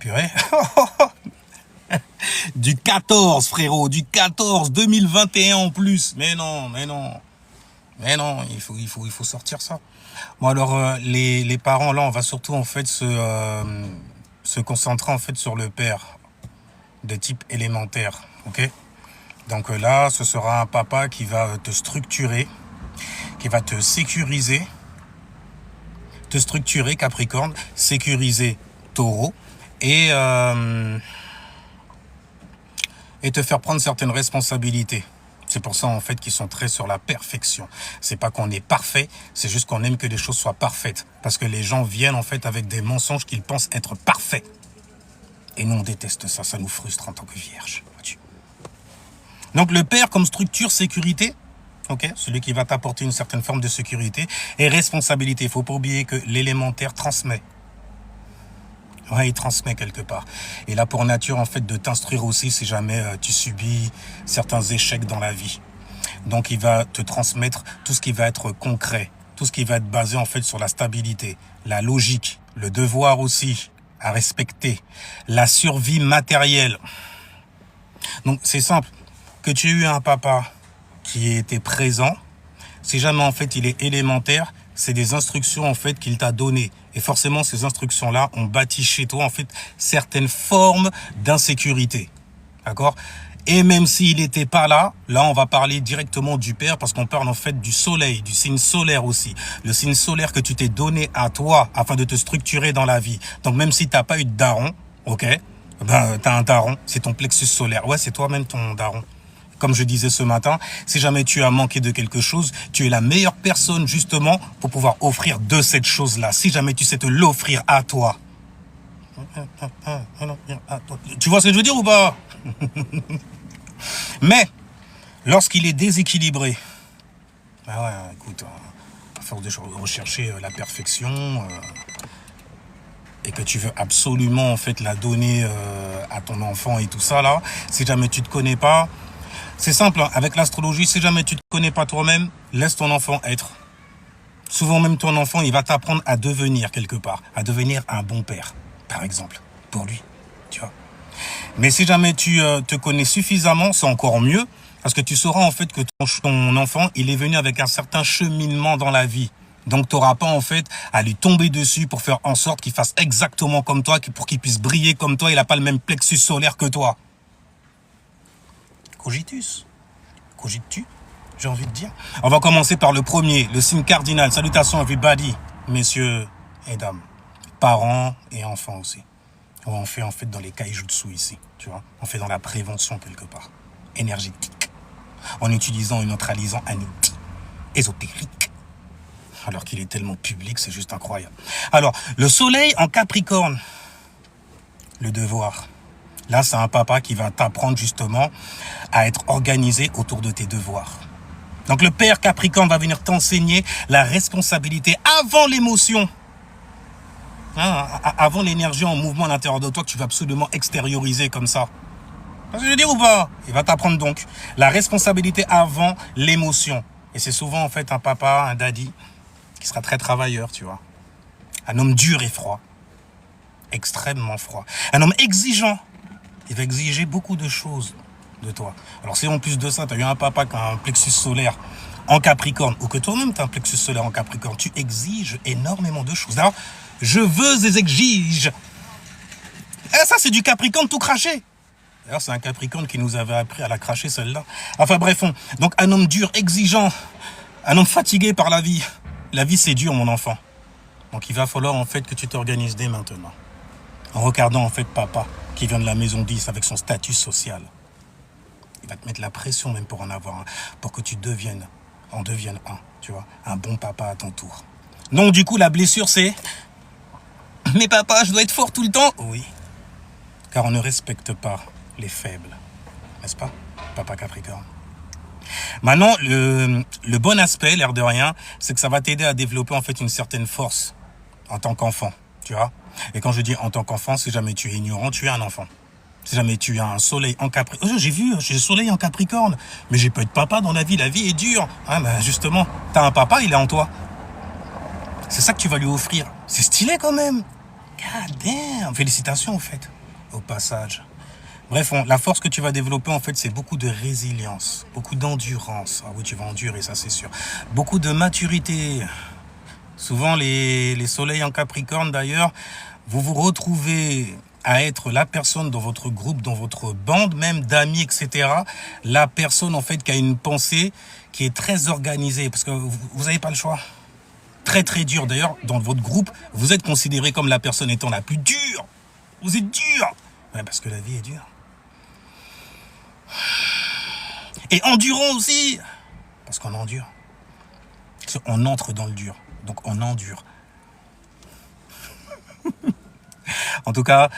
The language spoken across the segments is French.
Purée. Du 14, frérot, du 14, 2021 en plus. Mais non, il faut sortir ça. Bon alors, les parents, là, on va surtout en fait se concentrer en fait sur le père de type élémentaire, ok? Donc là, ce sera un papa qui va te structurer, qui va te sécuriser, Capricorne, sécuriser Taureau, et te faire prendre certaines responsabilités. C'est pour ça en fait qu'ils sont très sur la perfection. C'est pas qu'on est parfait, c'est juste qu'on aime que les choses soient parfaites. Parce que les gens viennent en fait avec des mensonges qu'ils pensent être parfaits. Et nous on déteste ça, ça nous frustre en tant que vierge. Donc le père comme structure, sécurité, ok, celui qui va t'apporter une certaine forme de sécurité, et responsabilité. Il faut pas oublier que l'élémentaire transmet. Ouais, il transmet quelque part. Et là, pour nature, en fait, de t'instruire aussi si jamais tu subis certains échecs dans la vie. Donc, il va te transmettre tout ce qui va être concret, tout ce qui va être basé, en fait, sur la stabilité, la logique, le devoir aussi à respecter, la survie matérielle. Donc, c'est simple. Que tu aies eu un papa qui était présent, si jamais, en fait, il est élémentaire, c'est des instructions, en fait, qu'il t'a données. Et forcément, ces instructions-là ont bâti chez toi, en fait, certaines formes d'insécurité. D'accord? Et même s'il n'était pas là, là, on va parler directement du père, parce qu'on parle, en fait, du soleil, du signe solaire aussi. Le signe solaire que tu t'es donné à toi, afin de te structurer dans la vie. Donc, même si t'as pas eu de daron, ok? Ben, t'as un daron, c'est ton plexus solaire. Ouais, c'est toi-même ton daron. Comme je disais ce matin, si jamais tu as manqué de quelque chose, tu es la meilleure personne justement pour pouvoir offrir de cette chose-là. Si jamais tu sais te l'offrir à toi. Tu vois ce que je veux dire ou pas? Mais, lorsqu'il est déséquilibré, bah ouais, écoute, à force de rechercher la perfection, et que tu veux absolument en fait la donner à ton enfant et tout ça là, si jamais tu te connais pas, c'est simple, hein, avec l'astrologie, si jamais tu ne te connais pas toi-même, laisse ton enfant être. Souvent même ton enfant, il va t'apprendre à devenir quelque part, à devenir un bon père, par exemple, pour lui, tu vois. Mais si jamais tu te connais suffisamment, c'est encore mieux, parce que tu sauras en fait que ton enfant, il est venu avec un certain cheminement dans la vie. Donc tu n'auras pas en fait à lui tomber dessus pour faire en sorte qu'il fasse exactement comme toi, pour qu'il puisse briller comme toi, il n'a pas le même plexus solaire que toi. Cogites-tu, j'ai envie de dire. On va commencer par le premier, le signe cardinal. Salutations everybody, messieurs et dames, parents et enfants aussi. On fait en fait dans les kaijutsu ici, tu vois. On fait dans la prévention quelque part, énergétique, en utilisant et neutralisant un outil ésotérique. Alors qu'il est tellement public, c'est juste incroyable. Alors, le soleil en Capricorne, le devoir. Là, c'est un papa qui va t'apprendre justement à être organisé autour de tes devoirs. Donc, le père Capricorne va venir t'enseigner la responsabilité avant l'émotion. Hein, avant l'énergie en mouvement à l'intérieur de toi que tu vas absolument extérioriser comme ça. Tu vois ce que je veux dire ou pas? Il va t'apprendre donc la responsabilité avant l'émotion. Et c'est souvent en fait un papa, un daddy, qui sera très travailleur, tu vois. Un homme dur et froid. Extrêmement froid. Un homme exigeant. Il va exiger beaucoup de choses de toi. Alors si en plus de ça, tu as eu un papa qui a un plexus solaire en Capricorne, ou que toi-même tu as un plexus solaire en Capricorne, tu exiges énormément de choses. Alors, je veux et exige. Et ça, c'est du Capricorne tout craché. D'ailleurs, c'est un Capricorne qui nous avait appris à la cracher celle-là. Enfin bref, donc un homme dur, exigeant, un homme fatigué par la vie. La vie, c'est dur, mon enfant. Donc il va falloir en fait que tu t'organises dès maintenant. En regardant en fait papa qui vient de la maison 10 avec son statut social. Il va te mettre la pression même pour en avoir un, pour que tu en deviennes un, tu vois, un bon papa à ton tour. Donc du coup la blessure c'est, mais papa je dois être fort tout le temps. Oui, car on ne respecte pas les faibles, n'est-ce pas, papa Capricorne? Maintenant le bon aspect, l'air de rien, c'est que ça va t'aider à développer en fait une certaine force en tant qu'enfant, tu vois. Et quand je dis en tant qu'enfant, si jamais tu es ignorant, tu es un enfant. Si jamais tu as un soleil en Capricorne... Oh, j'ai le soleil en Capricorne. Mais j'ai pas eu de papa dans la vie est dure. Ah, ben justement, t'as un papa, il est en toi. C'est ça que tu vas lui offrir. C'est stylé quand même. God damn. Félicitations, en fait, au passage. Bref, la force que tu vas développer, en fait, c'est beaucoup de résilience, beaucoup d'endurance. Ah oui, tu vas endurer, ça, c'est sûr. Beaucoup de maturité. Souvent, les soleils en Capricorne, d'ailleurs, vous vous retrouvez à être la personne dans votre groupe, dans votre bande, même d'amis, etc. La personne, en fait, qui a une pensée qui est très organisée, parce que vous n'avez pas le choix. Très, très dur. D'ailleurs, dans votre groupe, vous êtes considéré comme la personne étant la plus dure. Vous êtes dur. Ouais, parce que la vie est dure. Et endurant aussi, parce qu'on endure. On entre dans le dur, donc on endure. En tout cas,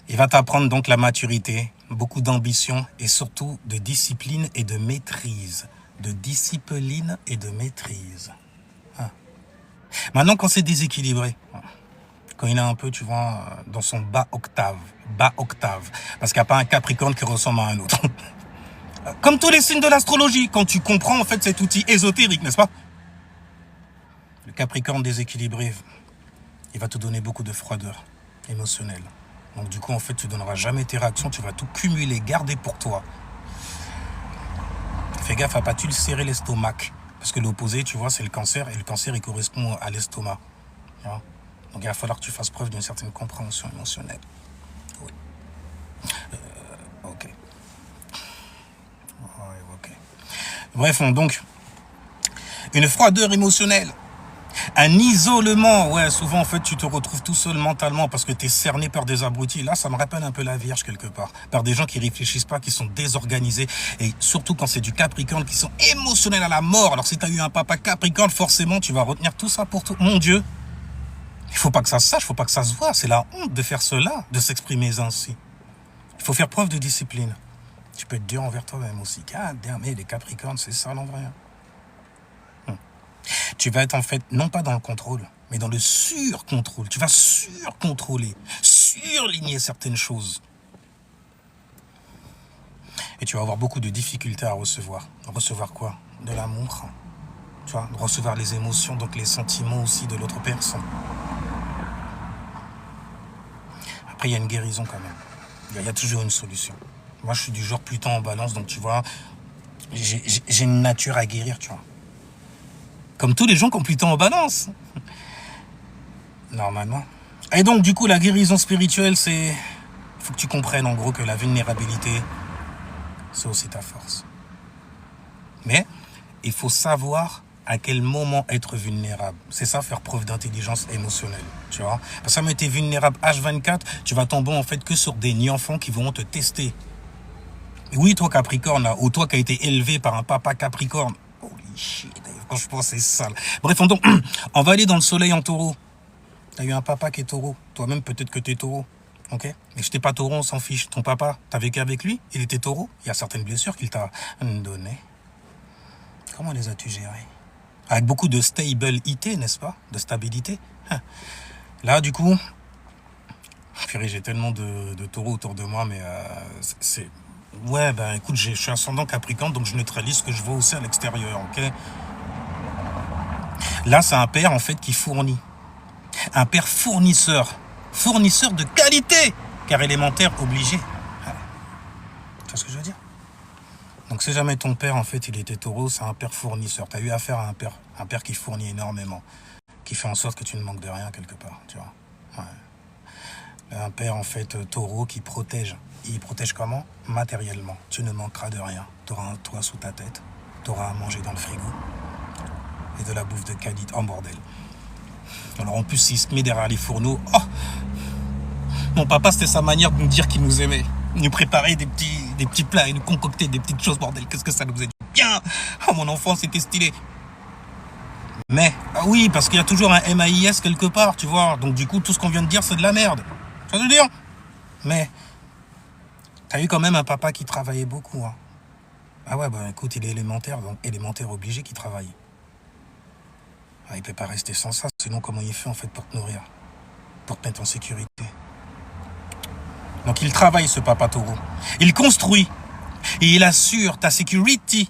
il va t'apprendre donc la maturité, beaucoup d'ambition et surtout de discipline et de maîtrise. De discipline et de maîtrise. Hein. Maintenant, quand c'est déséquilibré, quand il est un peu, tu vois, dans son bas octave, parce qu'il n'y a pas un Capricorne qui ressemble à un autre. Comme tous les signes de l'astrologie, quand tu comprends en fait cet outil ésotérique, n'est-ce pas? Le Capricorne déséquilibré, il va te donner beaucoup de froideur émotionnelle. Donc du coup, en fait, tu ne donneras jamais tes réactions, tu vas tout cumuler, garder pour toi. Fais gaffe à pas t'ulcérer l'estomac. Parce que l'opposé, tu vois, c'est le cancer, et le cancer, il correspond à l'estomac. Donc il va falloir que tu fasses preuve d'une certaine compréhension émotionnelle. Oui. Ok. Ouais, ok. Bref, donc, une froideur émotionnelle. Un isolement, ouais, souvent en fait tu te retrouves tout seul mentalement parce que tu es cerné par des abrutis. Là, ça me rappelle un peu la Vierge quelque part. Par des gens qui réfléchissent pas, qui sont désorganisés. Et surtout quand c'est du Capricorne, qui sont émotionnels à la mort. Alors si tu as eu un papa Capricorne, forcément tu vas retenir tout ça pour tout. Mon Dieu, il faut pas que ça se sache, il faut pas que ça se voit. C'est la honte de faire cela, de s'exprimer ainsi. Il faut faire preuve de discipline. Tu peux être dur envers toi-même aussi. Mais les Capricornes, c'est ça en vrai. Tu vas être en fait, non pas dans le contrôle, mais dans le sur-contrôle. Tu vas sur-contrôler, surligner certaines choses. Et tu vas avoir beaucoup de difficultés à recevoir. Recevoir quoi? De l'amour. Tu vois, recevoir les émotions, donc les sentiments aussi de l'autre personne. Après, il y a une guérison quand même. Il y a toujours une solution. Moi, je suis du genre Pluton en balance, donc tu vois, j'ai une nature à guérir, tu vois. Comme tous les gens qui ont Pluton en balance. Normalement. Et donc, du coup, la guérison spirituelle, c'est... Il faut que tu comprennes, en gros, que la vulnérabilité, c'est aussi ta force. Mais, il faut savoir à quel moment être vulnérable. C'est ça, faire preuve d'intelligence émotionnelle, tu vois. Parce que ça, mais t'es vulnérable H24, tu vas tomber, en fait, que sur des nids-enfants qui vont te tester. Et oui, toi, Capricorne, là, ou toi qui as été élevé par un papa Capricorne. Holy shit, franchement, c'est sale. Bref, donc, on va aller dans le soleil en taureau. T'as eu un papa qui est taureau. Toi-même, peut-être que t'es taureau. Ok? Mais si t'es pas taureau, on s'en fiche. Ton papa, t'as vécu avec lui? Il était taureau? Il y a certaines blessures qu'il t'a données. Comment les as-tu gérées? Avec beaucoup de stabilité, n'est-ce pas? De stabilité. Là, du coup, j'ai tellement de taureaux autour de moi, mais c'est... Ouais, ben écoute, je suis ascendant Capricorne, donc je neutralise ce que je vois aussi à l'extérieur, ok? Là, c'est un père, en fait, qui fournit. Un père fournisseur. Fournisseur de qualité, car élémentaire obligé. Tu vois ce que je veux dire? Donc si jamais ton père, en fait, il était taureau, c'est un père fournisseur. Tu as eu affaire à un père qui fournit énormément, qui fait en sorte que tu ne manques de rien quelque part, tu vois. Ouais. Un père, en fait, taureau qui protège. Il protège comment? Matériellement. Tu ne manqueras de rien. Tu auras un toit sous ta tête, tu auras à manger dans le frigo, et de la bouffe de qualité. Oh, bordel. Alors en plus, il se met derrière les fourneaux. Oh, mon papa, c'était sa manière de nous dire qu'il nous aimait. Il nous préparait des petits plats, il nous concoctait des petites choses, bordel. Qu'est-ce que ça nous faisait bien? Oh, mon enfant, c'était stylé. Mais, ah oui, parce qu'il y a toujours un MAIS quelque part, tu vois. Donc du coup, tout ce qu'on vient de dire, c'est de la merde. Tu vois ce que je veux dire? Mais, t'as eu quand même un papa qui travaillait beaucoup. Hein. Ah ouais, bah écoute, il est élémentaire, donc élémentaire obligé qu'il travaille. Ah, il peut pas rester sans ça, sinon comment il fait en fait pour te nourrir? Pour te mettre en sécurité. Donc il travaille ce papa taureau. Il construit. Et il assure ta sécurité.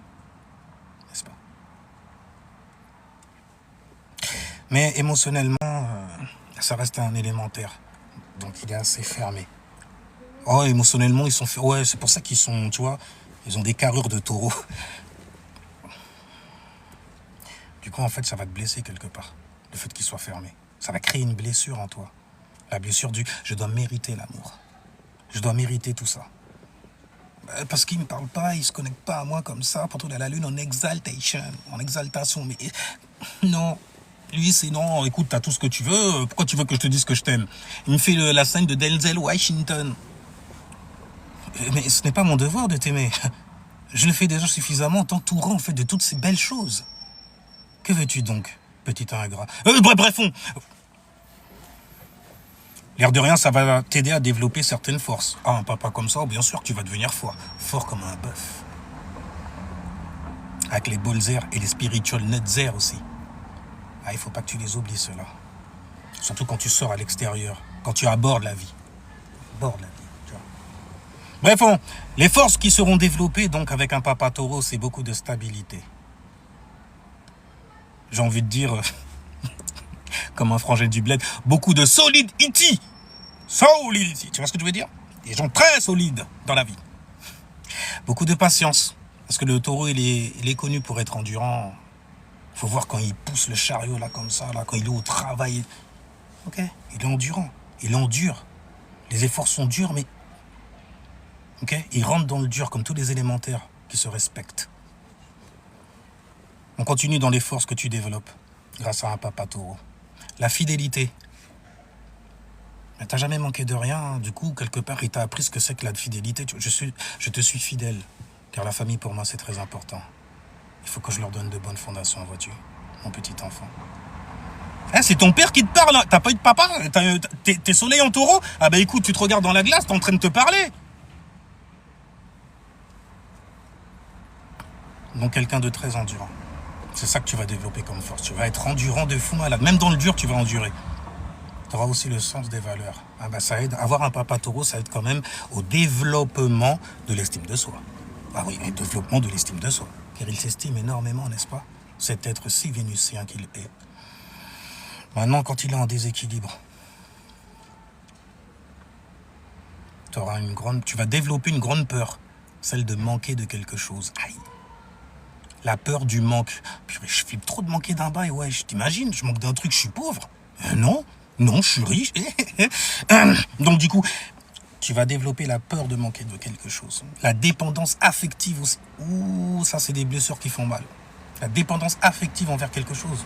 N'est-ce pas? Mais émotionnellement, ça reste un élémentaire. Donc il est assez fermé. Oh, émotionnellement, ils sont... Ouais, c'est pour ça qu'ils sont, tu vois, ils ont des carrures de taureau. Du coup, en fait, ça va te blesser quelque part, le fait qu'il soit fermé. Ça va créer une blessure en toi. La blessure du « je dois mériter l'amour ». Je dois mériter tout ça. Parce qu'il ne me parle pas, il ne se connecte pas à moi comme ça, pour tourner à la lune en exaltation, en exaltation. Mais non, lui c'est non, écoute, t'as tout ce que tu veux, pourquoi tu veux que je te dise que je t'aime? Il me fait la scène de Denzel Washington. Mais ce n'est pas mon devoir de t'aimer. Je le fais déjà suffisamment en t'entourant en fait de toutes ces belles choses. Que veux-tu donc, petit ingrat? Bref, l'air de rien, ça va t'aider à développer certaines forces. Ah, un papa comme ça, bien sûr que tu vas devenir fort. Fort comme un bœuf. Avec les bolzers et les spiritual nutzers aussi. Ah, il faut pas que tu les oublies, ceux-là. Surtout quand tu sors à l'extérieur. Quand tu abordes la vie. Abordes la vie, tu vois. Bref, les forces qui seront développées donc avec un papa taureau, c'est beaucoup de stabilité. J'ai envie de dire... comme un frangin du bled, beaucoup de solidity. Solidity, tu vois ce que je veux dire? Des gens très solides dans la vie. Beaucoup de patience. Parce que le taureau, il est connu pour être endurant. Il faut voir quand il pousse le chariot, là, comme ça, là, quand il est au travail. Ok, il est endurant. Il endure. Les efforts sont durs, mais... Ok, il rentre dans le dur, comme tous les élémentaires qui se respectent. On continue dans les forces que tu développes, grâce à un papa taureau. La fidélité. Mais t'as jamais manqué de rien, hein. Du coup, quelque part, il t'a appris ce que c'est que la fidélité. Je te suis fidèle, car la famille, pour moi, c'est très important. Il faut que je leur donne de bonnes fondations, vois-tu, mon petit enfant. C'est ton père qui te parle, hein. T'as pas eu de papa? T'es soleil en taureau? Ah bah écoute, tu te regardes dans la glace, t'es en train de te parler. Donc quelqu'un de très endurant. C'est ça que tu vas développer comme force. Tu vas être endurant de fou malade. Même dans le dur, tu vas endurer. Tu auras aussi le sens des valeurs. Ah bah ça aide. Avoir un papa taureau, ça aide quand même au développement de l'estime de soi. Ah oui, au développement de l'estime de soi. Car il s'estime énormément, n'est-ce pas? Cet être si vénusien qu'il est. Maintenant, quand il est en déséquilibre, tu vas développer une grande peur. Celle de manquer de quelque chose. Aïe. La peur du manque. Purée, je flippe trop de manquer d'un bail, ouais. T'imagines, je manque d'un truc, je suis pauvre. Non, je suis riche. Donc du coup, tu vas développer la peur de manquer de quelque chose. La dépendance affective aussi. Ouh, ça c'est des blessures qui font mal. La dépendance affective envers quelque chose.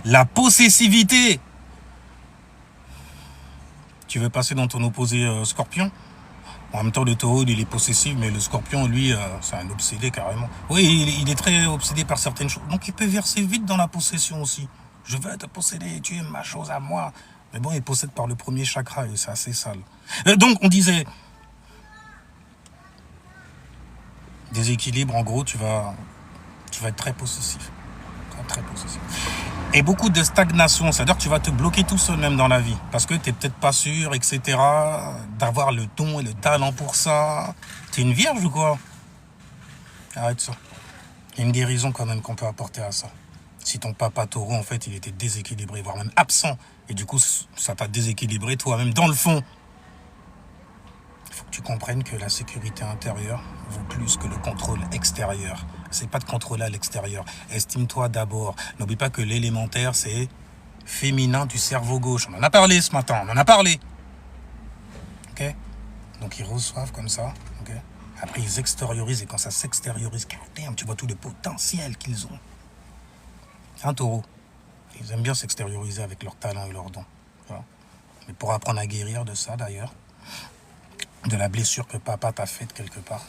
La possessivité. Tu veux passer dans ton opposé scorpion? En même temps, le taureau, il est possessif, mais le scorpion, lui, c'est un obsédé carrément. Oui, il est très obsédé par certaines choses. Donc, il peut verser vite dans la possession aussi. Je veux te posséder, tu es ma chose à moi. Mais bon, il possède par le premier chakra et c'est assez sale. Donc, on disait... Déséquilibre, en gros, tu vas être très possessif. Très possessif. Et beaucoup de stagnation, c'est-à-dire que tu vas te bloquer tout seul même dans la vie. Parce que tu n'es peut-être pas sûr, etc. D'avoir le don et le talent pour ça. Tu es une vierge ou quoi? Arrête ça. Il y a une guérison quand même qu'on peut apporter à ça. Si ton papa taureau, en fait, il était déséquilibré, voire même absent. Et du coup, ça t'a déséquilibré toi-même dans le fond. Il faut que tu comprennes que la sécurité intérieure vaut plus que le contrôle extérieur. C'est pas de contrôler à l'extérieur. Estime-toi d'abord. N'oublie pas que l'élémentaire, c'est féminin du cerveau gauche. On en a parlé ce matin, on en a parlé. Ok? Donc ils reçoivent comme ça. Ok? Après, ils extériorisent. Et quand ça s'extériorise, tu vois tout le potentiel qu'ils ont. C'est un taureau. Ils aiment bien s'extérioriser avec leur talent et leurs dons. Voilà. Mais pour apprendre à guérir de ça, d'ailleurs, de la blessure que papa t'a faite quelque part,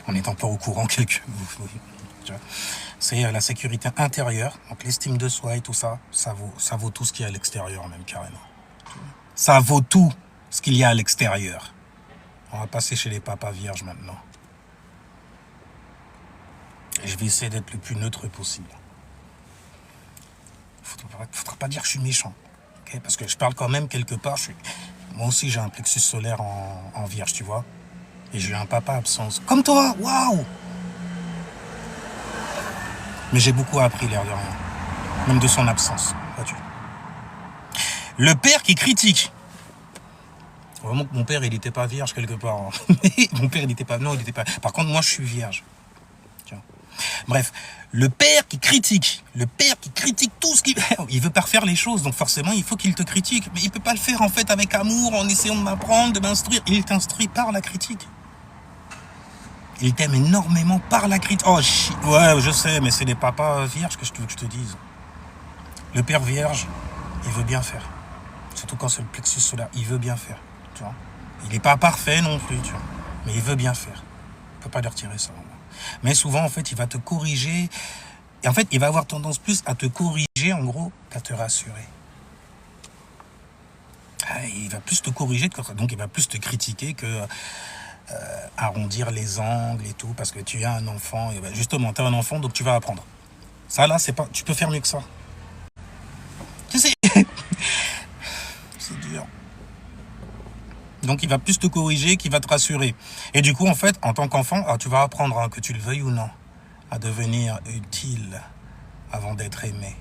en n'étant pas au courant c'est la sécurité intérieure, donc l'estime de soi et tout ça, ça vaut tout ce qu'il y a à l'extérieur même carrément. Ça vaut tout ce qu'il y a à l'extérieur. On va passer chez les papas vierges maintenant. Et je vais essayer d'être le plus neutre possible. Faudra pas dire que je suis méchant, okay? Parce que je parle quand même quelque part. Moi aussi j'ai un plexus solaire en vierge, tu vois. Et j'ai eu un papa absent. Comme toi, waouh! Mais j'ai beaucoup appris, l'air de rien. Même de son absence, vois-tu. Le père qui critique. Vraiment que mon père, il n'était pas vierge quelque part. Hein. Mon père, il n'était pas... Non, il n'était pas... Par contre, moi, je suis vierge. Tiens. Bref, le père qui critique. Le père qui critique tout ce qu'il... Il veut parfaire les choses, donc forcément, il faut qu'il te critique. Mais il ne peut pas le faire, en fait, avec amour, en essayant de m'apprendre, de m'instruire. Il t'instruit par la critique. Il t'aime énormément par la critique. Oh, ouais, je sais, mais c'est les papas vierges que je te dise. Le père vierge, il veut bien faire. Surtout quand c'est le plexus solaire, il veut bien faire. Tu vois, il n'est pas parfait non plus, tu vois, mais il veut bien faire. On ne peut pas lui retirer ça. Mais souvent, en fait, il va te corriger. Et en fait, il va avoir tendance plus à te corriger, en gros, qu'à te rassurer. Il va plus te corriger, donc il va plus te critiquer que arrondir les angles et tout, parce que tu as un enfant. Et ben justement, tu as un enfant, donc tu vas apprendre. Ça, là, c'est pas. Tu peux faire mieux que ça. Tu sais, c'est dur. Donc il va plus te corriger qu'il va te rassurer. Et du coup, en fait, en tant qu'enfant, tu vas apprendre, hein, que tu le veuilles ou non, à devenir utile avant d'être aimé.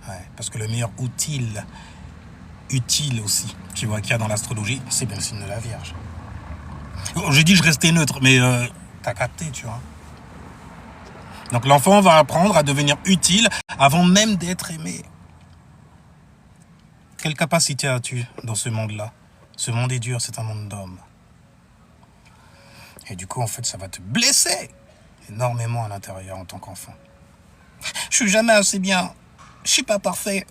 Ouais, parce que le meilleur utile aussi, tu vois, qu'il y a dans l'astrologie, c'est bien le signe de la Vierge. J'ai dit que je restais neutre, mais t'as capté, tu vois. Donc l'enfant va apprendre à devenir utile avant même d'être aimé. Quelle capacité as-tu dans ce monde-là? Ce monde est dur, c'est un monde d'hommes. Et du coup, en fait, ça va te blesser énormément à l'intérieur en tant qu'enfant. Je suis jamais assez bien. Je suis pas parfait.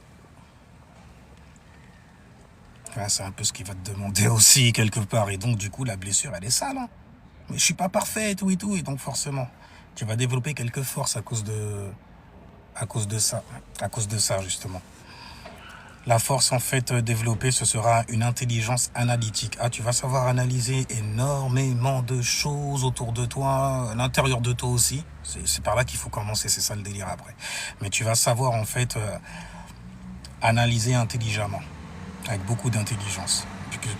Ouais, c'est un peu ce qu'il va te demander aussi, quelque part. Et donc, du coup, la blessure, elle est sale. Hein. Mais je suis pas parfait et tout et tout. Et donc, forcément, tu vas développer quelques forces à cause de ça, justement. La force, en fait, développée, ce sera une intelligence analytique. Tu vas savoir analyser énormément de choses autour de toi, à l'intérieur de toi aussi. C'est par là qu'il faut commencer, c'est ça le délire après. Mais tu vas savoir, en fait, analyser intelligemment, avec beaucoup d'intelligence.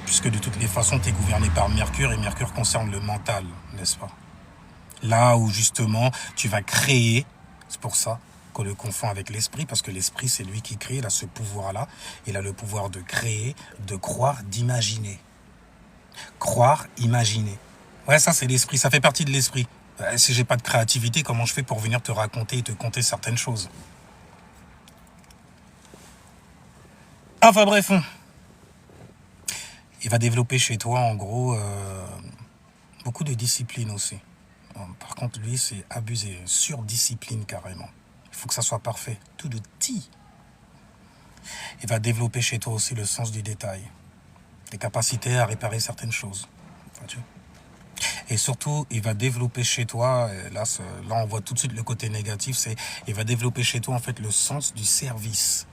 Puisque de toutes les façons, tu es gouverné par Mercure, et Mercure concerne le mental, n'est-ce pas? Là où, justement, tu vas créer, c'est pour ça qu'on le confond avec l'esprit, parce que l'esprit, c'est lui qui crée, il a ce pouvoir-là. Il a le pouvoir de créer, de croire, d'imaginer. Croire, imaginer. Ouais, ça, c'est l'esprit, ça fait partie de l'esprit. Si j'ai pas de créativité, comment je fais pour venir te raconter et te conter certaines choses? Enfin bref, il va développer chez toi, en gros, beaucoup de discipline aussi. Par contre, lui, c'est abusé, surdiscipline carrément. Il faut que ça soit parfait, tout de petit. Il va développer chez toi aussi le sens du détail, les capacités à réparer certaines choses. Et surtout, il va développer chez toi, là on voit tout de suite le côté négatif, il va développer chez toi en fait le sens du service.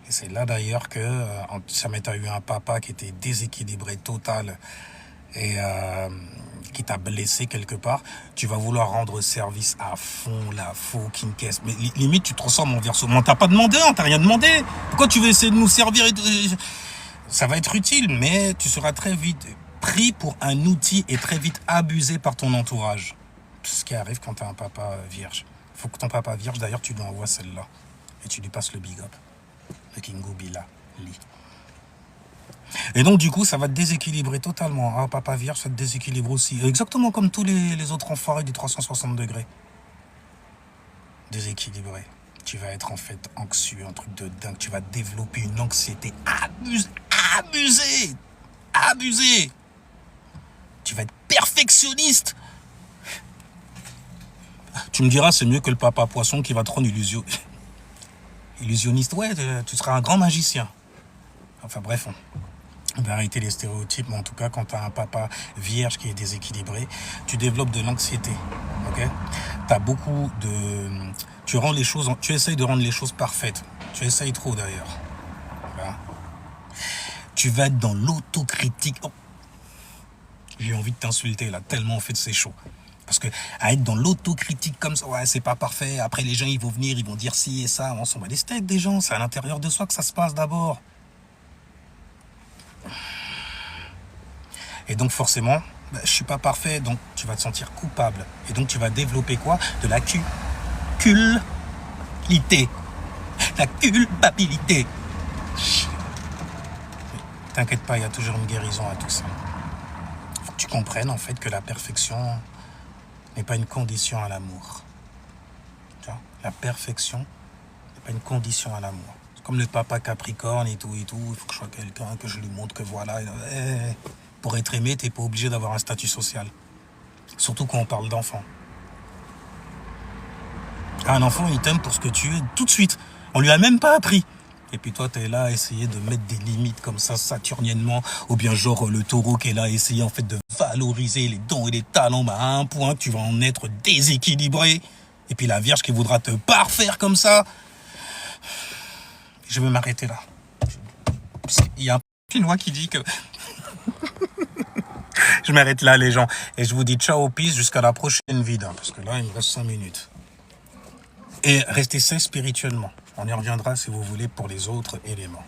Et c'est là d'ailleurs que, si jamais tu as eu un papa qui était déséquilibré total et qui t'a blessé quelque part, tu vas vouloir rendre service à fond, la fucking caisse. Mais limite, tu te transformes en verso. On t'a pas demandé, on t'a rien demandé. Pourquoi tu veux essayer de nous servir? Ça va être utile, mais tu seras très vite pris pour un outil et très vite abusé par ton entourage. Tout ce qui arrive quand tu as un papa vierge. Il faut que ton papa vierge, d'ailleurs, tu lui envoies celle-là. Et tu lui passes le big up. Le Kingo Bila Li. Et donc, du coup, ça va te déséquilibrer totalement. Papa vierge, ça te déséquilibre aussi. Exactement comme tous les autres enfoirés du 360 degrés. Déséquilibré. Tu vas être en fait anxieux, un truc de dingue. Tu vas développer une anxiété abusée. Tu vas être perfectionniste. Tu me diras, c'est mieux que le papa poisson qui va te rendre illusionniste. Ouais, tu seras un grand magicien. Enfin bref, on va arrêter les stéréotypes, mais en tout cas, quand tu as un papa vierge qui est déséquilibré, tu développes de l'anxiété. Ok? T'as beaucoup de... Tu essayes de rendre les choses parfaites. Tu essayes trop d'ailleurs. Voilà. Tu vas être dans l'autocritique. Oh. J'ai envie de t'insulter là, tellement en fait c'est chaud. Parce que à être dans l'autocritique comme ça, ouais, c'est pas parfait. Après les gens ils vont venir, ils vont dire ci et ça. On s'en bat les steaks des gens. C'est à l'intérieur de soi que ça se passe d'abord. Et donc forcément, je suis pas parfait, donc tu vas te sentir coupable. Et donc tu vas développer quoi? De la culpabilité. La culpabilité. T'inquiète pas, il y a toujours une guérison à tout ça. Faut que tu comprennes en fait que la perfection n'est pas une condition à l'amour. Tu vois, la perfection n'est pas une condition à l'amour. C'est comme le papa Capricorne et tout. Il faut que je sois quelqu'un, que je lui montre que voilà. Pour être aimé, t'es pas obligé d'avoir un statut social. Surtout quand on parle d'enfant. Un enfant, il t'aime pour ce que tu es tout de suite. On lui a même pas appris. Et puis toi, tu es là à essayer de mettre des limites comme ça, saturniennement, ou bien genre le taureau qui est là à essayer en fait de valoriser les dons et les talents à un point que tu vas en être déséquilibré. Et puis la Vierge qui voudra te parfaire comme ça. Je vais m'arrêter là. Il y a une loi qui dit que... Je m'arrête là les gens. Et je vous dis ciao, peace, jusqu'à la prochaine vidéo. Parce que là, il me reste 5 minutes. Et restez sains spirituellement. On y reviendra si vous voulez pour les autres éléments.